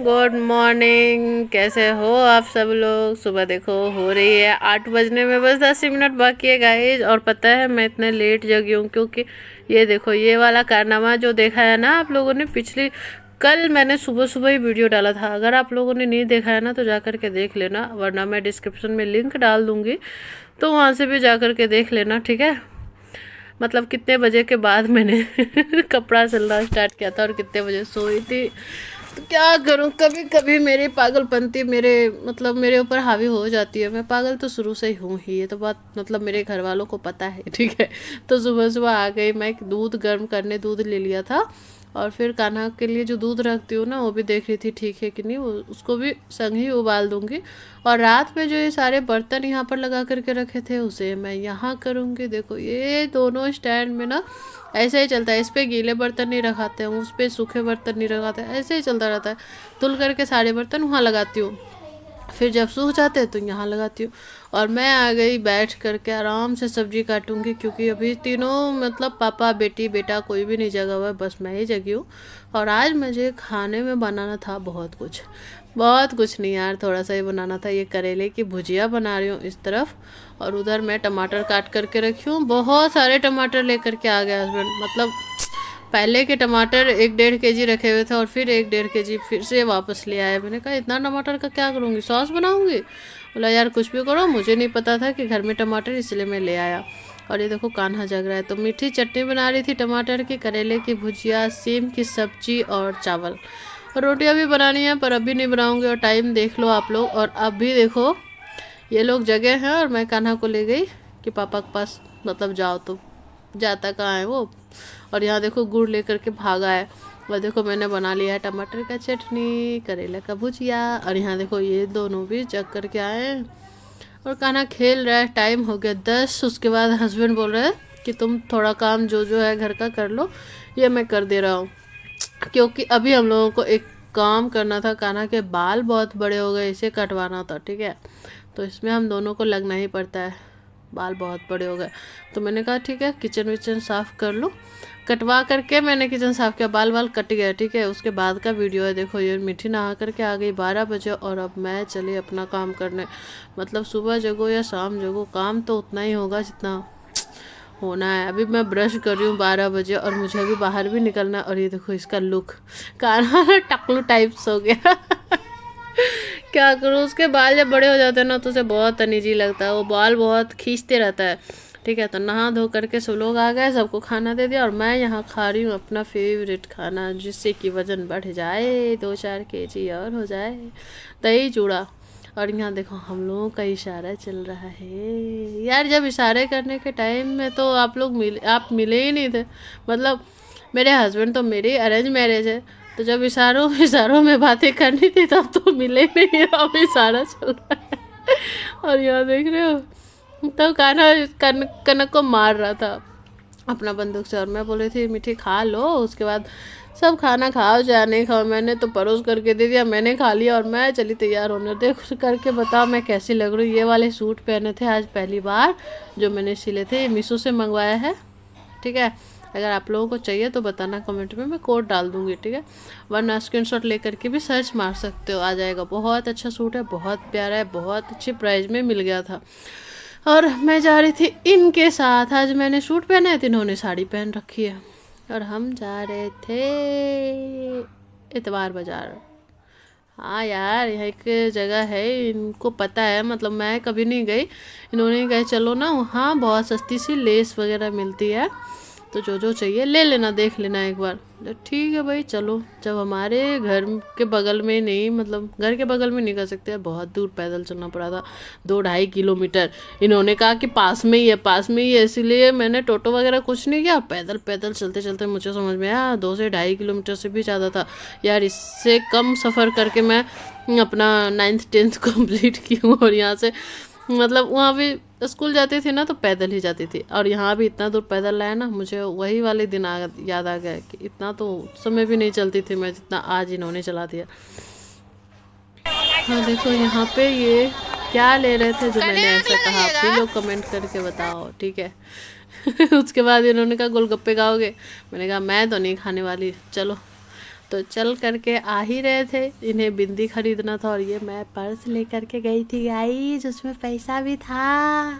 Good morning. कैसे हो आप सब लोग। सुबह देखो हो रही है 8 बजने में बस 10 ही मिनट बाकी है गाइज। और पता है मैं इतने लेट जगी हूँ क्योंकि ये देखो ये वाला कारनामा जो देखा है ना आप लोगों ने पिछली कल मैंने सुबह सुबह ही वीडियो डाला था। अगर आप लोगों ने नहीं देखा है ना तो जा कर के देख लेना, वरना मैं डिस्क्रिप्शन में लिंक डाल दूँगी तो वहाँ से भी जा कर के देख लेना, ठीक है। मतलब कितने बजे के बाद मैंने कपड़ा सिलना स्टार्ट किया था और कितने बजे सोई थी। तो क्या करूं, कभी कभी मेरी पागलपंती मेरे ऊपर हावी हो जाती है। मैं पागल तो शुरू से ही हूँ ही, ये तो बात मतलब मेरे घर वालों को पता है, ठीक है। तो सुबह सुबह आ गई मैं, दूध गर्म करने दूध ले लिया था और फिर कान्हा के लिए जो दूध रखती हूँ ना वो भी देख रही थी ठीक है कि नहीं, वो उसको भी संग ही उबाल दूंगी। और रात में जो ये सारे बर्तन यहाँ पर लगा करके रखे थे उसे मैं यहाँ करूँगी। देखो ये दोनों स्टैंड में ना ऐसे ही चलता है, इस पर गीले बर्तन नहीं रखाते हैं, उस पर सूखे बर्तन नहीं रखाते, ऐसे ही चलता रहता है। धुल करके सारे बर्तन वहाँ लगाती हूँ, फिर जब सूख जाते हैं तो यहाँ लगाती हूँ। और मैं आ गई बैठ करके आराम से सब्जी काटूंगी क्योंकि अभी तीनों मतलब पापा बेटी बेटा कोई भी नहीं जगा हुआ है, बस मैं ही जगी हूँ। और आज मुझे खाने में बनाना था बहुत कुछ नहीं यार, थोड़ा सा ही बनाना था। ये करेले की भुजिया बना रही हूँ इस तरफ, और उधर मैं टमाटर काट करके रखी हूँ। बहुत सारे टमाटर लेकर के आ गया हस्बैंड, मतलब पहले के टमाटर 1-1.5 kg रखे हुए थे और फिर 1-1.5 kg फिर से वापस ले आए। मैंने कहा इतना टमाटर का क्या करूँगी, सॉस बनाऊँगी। बोला यार कुछ भी करो, मुझे नहीं पता था कि घर में टमाटर, इसलिए मैं ले आया। और ये देखो कान्हा जग रहा है, तो मीठी चटनी बना रही थी टमाटर की, करेले की भुजिया, सेम की सब्जी और चावल। और रोटियां भी बनानी है पर अभी नहीं बनाऊंगी। और टाइम देख लो आप लोग, और अभी देखो ये लोग जगह हैं और मैं कान्हा को ले गई कि पापा के पास मतलब जाओ, तो जाता कहाँ है वो। और यहाँ देखो गुड़ लेकर के भागा है। और देखो मैंने बना लिया है टमाटर का चटनी, करेला का भुजिया। और यहाँ देखो ये दोनों भी जग करके आए हैं और कान्हा खेल रहा है। टाइम हो गया 10। उसके बाद हस्बैंड बोल रहे हैं कि तुम थोड़ा काम जो जो है घर का कर लो, ये मैं कर दे रहा हूँ। क्योंकि अभी हम लोगों को एक काम करना था, कान्हा के बाल बहुत बड़े हो गए, इसे कटवाना था, ठीक है। तो इसमें हम दोनों को लगना ही पड़ता है, बाल बहुत बड़े हो गए। तो मैंने कहा ठीक है किचन विचन साफ़ कर लो। कटवा करके मैंने किचन साफ़ किया, बाल बाल कट गया, ठीक है। उसके बाद का वीडियो है। देखो ये मीठी नहा करके आ गई 12 बजे और अब मैं चली अपना काम करने। मतलब सुबह जगो या शाम जगो, काम तो उतना ही होगा जितना होना है। अभी मैं ब्रश कर रही हूँ 12 बजे और मुझे अभी बाहर भी निकलना है। और ये देखो इसका लुक, कान्हा टकलू टाइप्स हो गया। क्या करूँ, उसके बाल जब बड़े हो जाते हैं ना तो उसे बहुत अनईजी लगता है, वो बाल बहुत खींचते रहता है, ठीक है। तो नहा धो करके सब लोग आ गए, सबको खाना दे दिया और मैं यहाँ खा रही हूँ अपना फेवरेट खाना, जिससे कि वज़न बढ़ जाए, 2-4 kg और हो जाए, दही चूड़ा। और यहाँ देखो हम लोगों का इशारा चल रहा है यार। जब इशारे करने के टाइम में तो आप मिले ही नहीं थे। मतलब मेरे हस्बैंड तो मेरी अरेंज मैरिज है, तो जब इशारों इशारों में बातें करनी थी तब तो मिले नहीं, अब इशारा चल रहा है। और यहाँ देख रहे हो तब कान्हा कनक को मार रहा था अपना बंदूक से। और मैं बोल रही थी मीठी खा लो, उसके बाद सब खाना खाओ चाहे नहीं खाओ। मैंने तो परोस करके दे दिया, मैंने खा लिया और मैं चली तैयार होने। देख करके बताओ मैं कैसी लग रही हूँ। ये वाले सूट पहने थे आज पहली बार, जो मैंने सिले थे, ये मीशो से मंगवाया है, ठीक है। अगर आप लोगों को चाहिए तो बताना कमेंट में, मैं कोड डाल दूँगी, ठीक है। वरना स्क्रीनशॉट लेकर के भी सर्च मार सकते हो, आ जाएगा। बहुत अच्छा सूट है, बहुत प्यारा है, बहुत अच्छी प्राइस में मिल गया था। और मैं जा रही थी इनके साथ, आज मैंने सूट पहना है तो इन्होंने साड़ी पहन रखी है। और हम जा रहे थे इतवार बाज़ार। हाँ यार यहाँ एक जगह है, इनको पता है, मतलब मैं कभी नहीं गई, इन्होंने कहा चलो ना, वहाँ बहुत सस्ती सी लेस वगैरह मिलती है, तो जो जो चाहिए ले लेना, देख लेना एक बार। ठीक है भाई चलो। जब हमारे घर के बगल में नहीं, मतलब घर के बगल में नहीं कर सकते, बहुत दूर पैदल चलना पड़ा था, 2-2.5 किलोमीटर। इन्होंने कहा कि पास में ही है, पास में ही है, इसीलिए मैंने टोटो वगैरह कुछ नहीं किया, पैदल पैदल चलते चलते मुझे समझ में आया 2 से 2.5 किलोमीटर से भी ज़्यादा था यार। इससे कम सफ़र करके मैं अपना 9th 10th कंप्लीट की हूँ। और यहाँ से मतलब वहाँ भी स्कूल जाती थी ना तो पैदल ही जाती थी, और यहाँ भी इतना दूर पैदल लाया ना, मुझे वही वाले दिन याद आ गया कि इतना तो समय भी नहीं चलती थी मैं जितना आज इन्होंने चला दिया। हाँ देखो यहाँ पे ये क्या ले रहे थे जो मैंने ऐसा कहा, आप भी लोग कमेंट करके बताओ, ठीक है। उसके बाद इन्होंने कहा गोलगप्पे खाओगे, मैंने कहा मैं तो नहीं खाने वाली, चलो। तो चल करके आ ही रहे थे, इन्हें बिंदी खरीदना था और ये मैं पर्स लेकर के गई थी गाइस, उसमें पैसा भी था।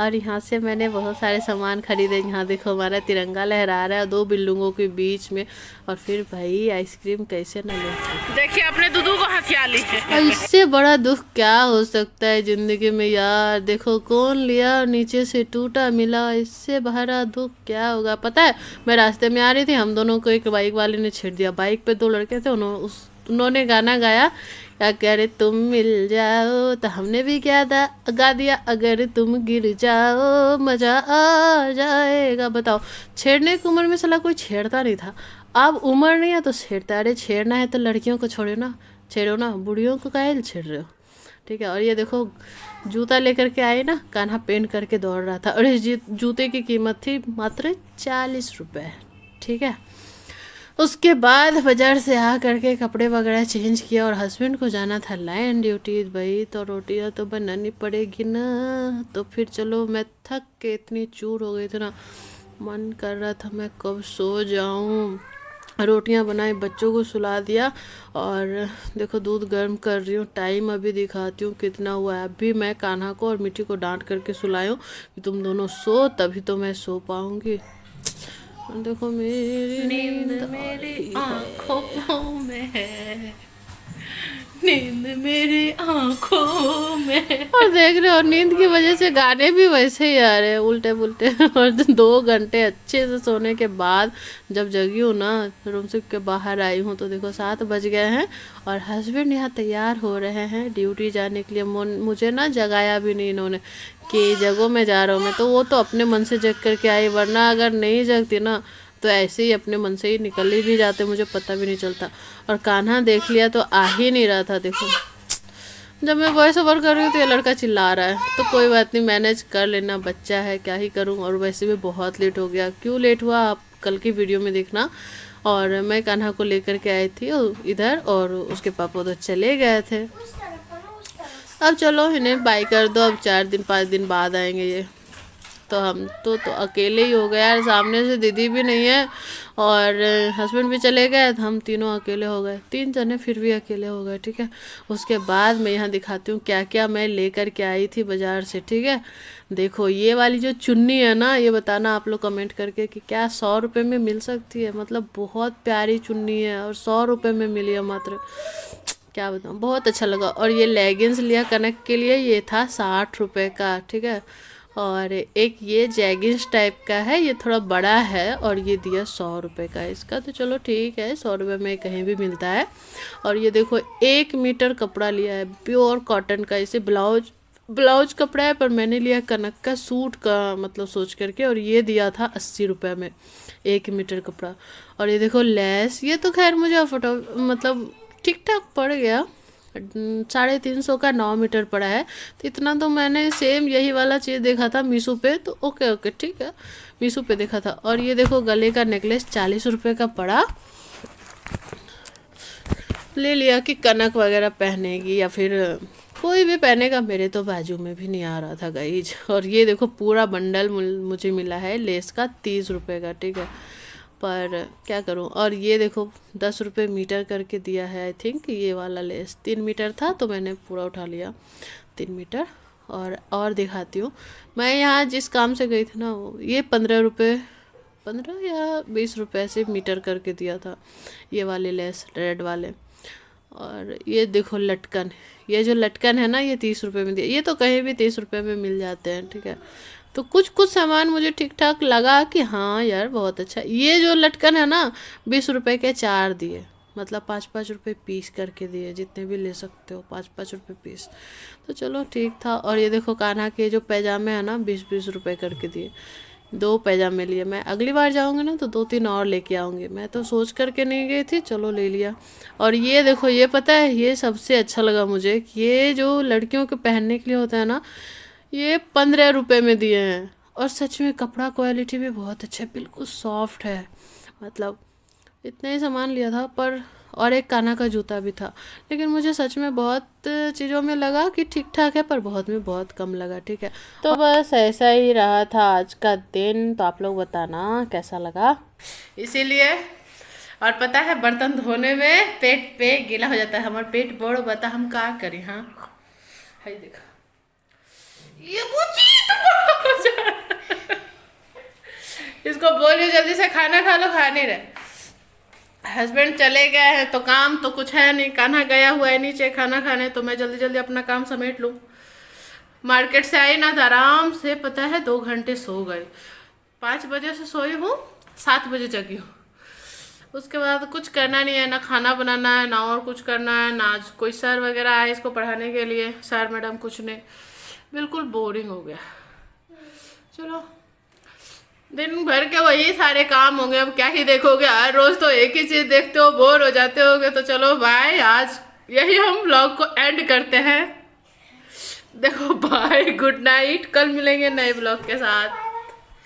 और यहाँ से मैंने बहुत सारे सामान खरीदे। यहाँ देखो हमारा तिरंगा लहरा रहा है 2 बिल्डिंगों के बीच में। और फिर भाई आइसक्रीम कैसे न ले, देखिए अपने दूधू को हथिया ली है। इससे बड़ा दुख क्या हो सकता है जिंदगी में यार। देखो कौन लिया, नीचे से टूटा मिला, इससे बड़ा दुख क्या होगा। पता है मैं रास्ते में आ रही थी, हम दोनों को एक बाइक वाले ने छेड़ दिया। बाइक पे 2 लड़के थे, उन्होंने गाना गाया, क्या कह रहे तुम मिल जाओ, तो हमने भी क्या गा दिया, अगर तुम गिर जाओ मजा आ जाएगा। बताओ, छेड़ने की उम्र में साला कोई छेड़ता नहीं था, अब उम्र नहीं है तो छेड़ता। अरे छेड़ना है तो लड़कियों को छोड़ो ना, छेड़ो ना, बुढ़ियों को काहे छेड़ रहे हो, ठीक है। और ये देखो जूता लेकर के आए ना, कान्हा पेन करके दौड़ रहा था और इस जूते की कीमत थी मात्र 40 रुपये, ठीक है। उसके बाद बाज़ार से आ करके कपड़े वगैरह चेंज किया और हस्बैंड को जाना था लाइन ड्यूटी भाई, तो रोटियां तो बनानी पड़ेगी ना। तो फिर चलो, मैं थक के इतनी चूर हो गई थी ना, मन कर रहा था मैं कब सो जाऊं। रोटियां बनाई, बच्चों को सुला दिया और देखो दूध गर्म कर रही हूँ। टाइम अभी दिखाती हूँ कितना हुआ है। अभी मैं कान्हा को और मिट्टी को डांट करके सुलाई हूँ कि तुम दोनों सो, तभी तो मैं सो पाऊँगी। देखो मेरी नींद मेरी आँखों में है, नींद मेरी आँखों में। और देख रहे हो नींद की वजह से गाने भी वैसे ही आ रहे हैं उल्टे पुल्टे। और 2 घंटे अच्छे से सोने के बाद जब जगी हूँ ना, रूम से के बाहर आई हूँ, तो देखो 7 बज गए हैं और हस्बैंड यहाँ तैयार हो रहे हैं ड्यूटी जाने के लिए। मुझे ना जगाया भी नहीं इन्होंने कि जगो मैं जा रहा हूँ। मैं तो वो तो अपने मन से जग करके आई, वरना अगर नहीं जगती ना तो ऐसे ही अपने मन से ही निकल ही भी जाते, मुझे पता भी नहीं चलता। और कान्हा देख लिया तो आ ही नहीं रहा था। देखो जब मैं वॉइस ओवर कर रही हूँ तो ये लड़का चिल्ला रहा है, तो कोई बात नहीं, मैनेज कर लेना, बच्चा है क्या ही करूँ। और वैसे भी बहुत लेट हो गया। क्यों लेट हुआ आप कल की वीडियो में देखना। और मैं कान्हा को लेकर के आई थी इधर और उसके पापा उधर चले गए थे। अब चलो इन्हें बाय कर दो, अब 4 दिन 5 दिन बाद आएंगे ये। तो हम तो अकेले ही हो गए यार, सामने से दीदी भी नहीं है और हस्बैंड भी चले गए, तो हम तीनों अकेले हो गए। 3 जने फिर भी अकेले हो गए, ठीक है। उसके बाद मैं यहाँ दिखाती हूँ क्या क्या मैं लेकर के आई थी बाज़ार से, ठीक है। देखो ये वाली जो चुन्नी है ना, ये बताना आप लोग कमेंट करके कि क्या 100 रुपये में मिल सकती है। मतलब बहुत प्यारी चुन्नी है और 100 रुपये में मिली है मात्र, क्या बताऊँ, बहुत अच्छा लगा। और ये लेगिंग्स लिया कनक के लिए, ये था 60 रुपये का, ठीक है। और एक ये जैगिंग्स टाइप का है, ये थोड़ा बड़ा है और ये दिया 100 रुपये का इसका। तो चलो ठीक है, 100 रुपये में कहीं भी मिलता है। और ये देखो 1 मीटर कपड़ा लिया है प्योर कॉटन का। इसे ब्लाउज कपड़ा है, पर मैंने लिया कनक का सूट का मतलब सोच करके, और ये दिया था 80 रुपये में 1 मीटर कपड़ा। और ये देखो लेस, ये तो खैर मुझे मतलब ठीक ठाक पड़ गया, 350 का 9 मीटर पड़ा है। तो इतना तो मैंने सेम यही वाला चीज़ देखा था मीशो पे, तो ओके ठीक है, मीशो पे देखा था। और ये देखो गले का नेकलेस 40 रुपये का पड़ा, ले लिया कि कनक वगैरह पहनेगी या फिर कोई भी पहनेगा। मेरे तो बाजू में भी नहीं आ रहा था गाइज। और ये देखो पूरा बंडल मुझे मिला है लेस का 30 रुपये का, ठीक है, पर क्या करूं। और ये देखो 10 रुपये मीटर करके दिया है, आई थिंक ये वाला लेस 3 मीटर था तो मैंने पूरा उठा लिया 3 मीटर। और दिखाती हूँ, मैं यहाँ जिस काम से गई थी ना, वो ये 15 या 20 रुपये से मीटर करके दिया था ये वाले लेस रेड वाले। और ये देखो लटकन, ये जो लटकन है ना, ये 30 रुपये में दिया। ये तो कहीं भी 30 रुपये में मिल जाते हैं, ठीक है। तो कुछ सामान मुझे ठीक ठाक लगा कि हाँ यार बहुत अच्छा। ये जो लटकन है ना, 20 रुपये के 4 दिए, मतलब 5-5 रुपये पीस करके दिए, जितने भी ले सकते हो 5-5 रुपये पीस। तो चलो ठीक था। और ये देखो कान्हा के जो पैजामे हैं ना, 20-20 रुपये करके दिए। 2 पैजामे लिए। मैं अगली बार जाऊंगी ना तो 2-3 और लेके आऊँगी। मैं तो सोच करके नहीं गई थी, चलो ले लिया। और ये देखो, ये पता है ये सबसे अच्छा लगा मुझे, ये जो लड़कियों के पहनने के लिए होता है ना, ये 15 रुपये में दिए हैं। और सच में कपड़ा क्वालिटी भी बहुत अच्छा है, बिल्कुल सॉफ्ट है। मतलब इतना ही सामान लिया था, पर और एक कान्हा का जूता भी था। लेकिन मुझे सच में बहुत चीज़ों में लगा कि ठीक ठाक है, पर बहुत में बहुत कम लगा, ठीक है। तो बस ऐसा ही रहा था आज का दिन। तो आप लोग बताना कैसा लगा। इसीलिए और पता है बर्तन धोने में पेट पे गीला हो जाता है, हमारा पेट बड़ बता हम क्या करें। हाँ है देखो ये इसको बोलिए जल्दी से खाना खा लो, खा नहीं रहे। हस्बैंड चले गए हैं तो काम तो कुछ है नहीं, कान्हा गया हुआ है नीचे खाना खाने, तो मैं जल्दी जल्दी अपना काम समेट लूँ। मार्केट से आई ना तो आराम से पता है 2 घंटे सो गई। 5 बजे से सोई हूँ, 7 बजे जगी हूँ। उसके बाद कुछ करना नहीं है, ना खाना बनाना है ना और कुछ करना है, ना कोई सर वगैरह आए इसको पढ़ाने के लिए, सर मैडम कुछ नहीं, बिल्कुल बोरिंग हो गया। चलो दिन भर के वही सारे काम होंगे, अब क्या ही देखोगे, हर रोज तो एक ही चीज देखते हो, बोर हो जाते होगे। तो चलो बाय, आज यही हम व्लॉग को एंड करते हैं। देखो बाय, गुड नाइट, कल मिलेंगे नए ब्लॉग के साथ।